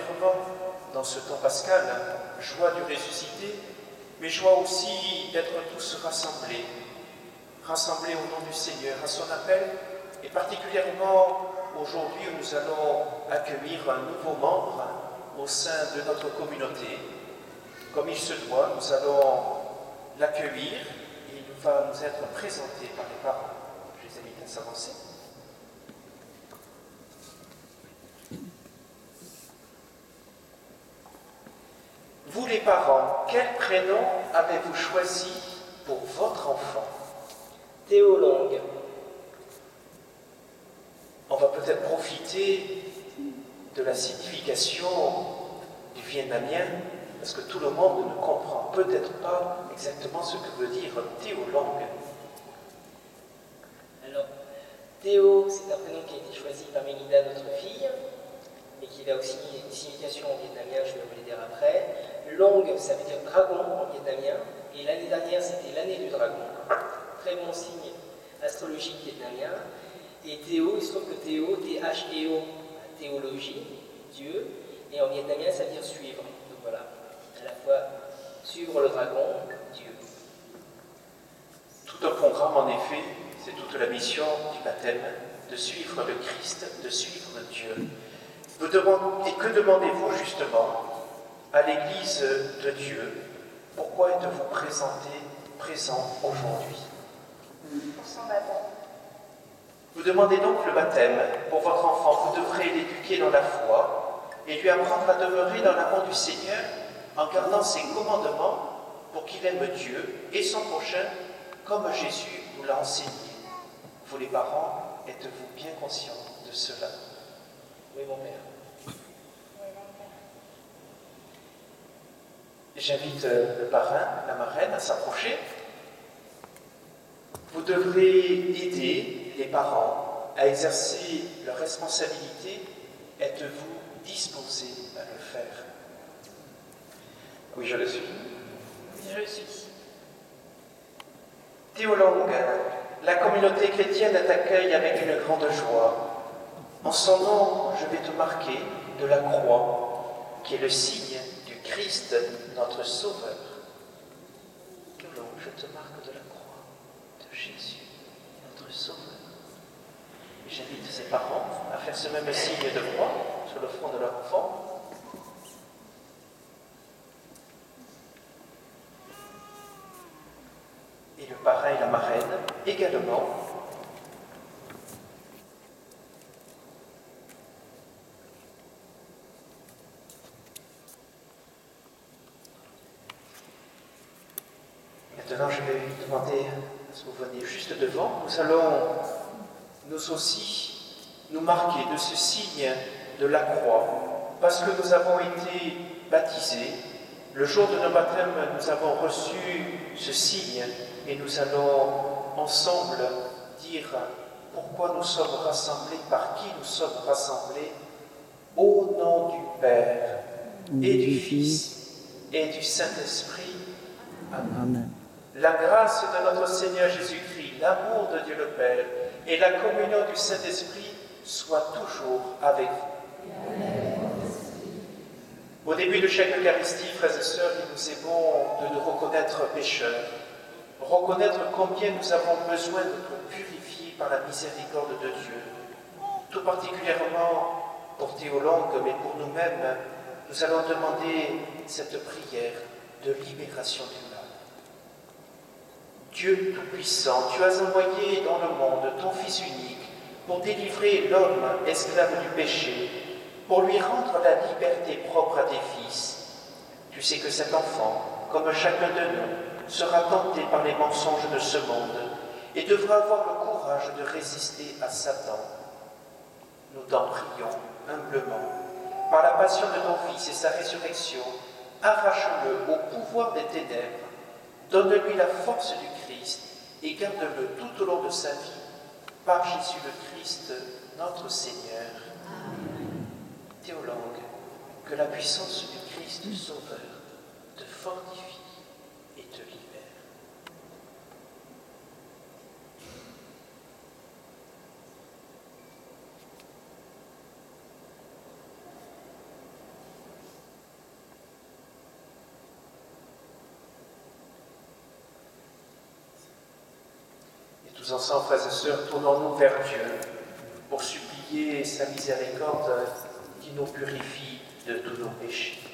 particulièrement dans ce temps pascal, joie du ressuscité, mais joie aussi d'être tous rassemblés au nom du Seigneur, à son appel, et particulièrement aujourd'hui où nous allons accueillir un nouveau membre au sein de notre communauté. Comme il se doit, nous allons l'accueillir et il va nous être présenté par les parents. Je les invite à s'avancer. Vous les parents, quel prénom avez-vous choisi pour votre enfant? Théo Longue. On va peut-être profiter de la signification du vietnamien, parce que tout le monde ne comprend peut-être pas exactement ce que veut dire Théo Longue. Alors, Théo, c'est un prénom qui a été choisi par Mélida, notre fille, mais qui a aussi une signification en vietnamien, je vais vous le dire après. Longue, ça veut dire dragon en vietnamien, et l'année dernière, c'était l'année du dragon. Très bon signe astrologique vietnamien. Et Théo, il se trouve que Théo, T-H-E-O, théologie, Dieu, et en vietnamien, ça veut dire suivre. Donc voilà, à la fois suivre le dragon, Dieu. Tout un programme, en effet, c'est toute la mission du baptême, de suivre le Christ, de suivre Dieu. Et que demandez-vous justement à l'Église de Dieu? Pourquoi êtes-vous présent aujourd'hui? Pour son baptême. Vous demandez donc le baptême pour votre enfant. Vous devrez l'éduquer dans la foi et lui apprendre à demeurer dans l'amour du Seigneur en gardant ses commandements pour qu'il aime Dieu et son prochain comme Jésus nous l'a enseigné. Vous les parents, êtes-vous bien conscients de cela? Oui, mon père. J'invite le parrain, la marraine à s'approcher. Vous devrez aider les parents à exercer leur responsabilité. Êtes-vous disposé à le faire? Oui, je le suis. Je le suis. Théo Longue, la communauté chrétienne t'accueille avec une grande joie. En son nom, je vais te marquer de la croix, qui est le signe du Christ, notre Sauveur. Théo Longue, je te marque de la croix de Jésus, notre Sauveur. Et j'invite ses parents à faire ce même signe de croix sur le front de leur enfant. Et le parrain et la marraine également. Maintenant, je vais demander à ce que vous veniez juste devant. Nous allons, nous aussi, nous marquer de ce signe de la croix, parce que nous avons été baptisés. Le jour de nos baptêmes, nous avons reçu ce signe et nous allons ensemble dire pourquoi nous sommes rassemblés, par qui nous sommes rassemblés, au nom du Père et du Fils et du Saint-Esprit. Amen. La grâce de notre Seigneur Jésus-Christ, l'amour de Dieu le Père et la communion du Saint-Esprit soient toujours avec vous. Au début de chaque Eucharistie, frères et sœurs, il nous est bon de nous reconnaître pécheurs, reconnaître combien nous avons besoin d'être purifiés par la miséricorde de Dieu. Tout particulièrement pour Théo Longue, mais pour nous-mêmes, nous allons demander cette prière de libération du mal. Dieu Tout-Puissant, tu as envoyé dans le monde ton Fils unique pour délivrer l'homme esclave du péché, pour lui rendre la liberté propre à tes fils. Tu sais que cet enfant, comme chacun de nous, sera tenté par les mensonges de ce monde et devra avoir le courage de résister à Satan. Nous t'en prions humblement. Par la passion de ton Fils et sa résurrection, arrache-le au pouvoir des ténèbres, donne-lui la force du Christ et garde-le tout au long de sa vie, par Jésus le Christ, notre Seigneur. Amen. Théo Longue, que la puissance du Christ Sauveur te fortifie et te libère. Tous ensemble, frères et sœurs, tournons-nous vers Dieu pour supplier sa miséricorde qui nous purifie de tous nos péchés.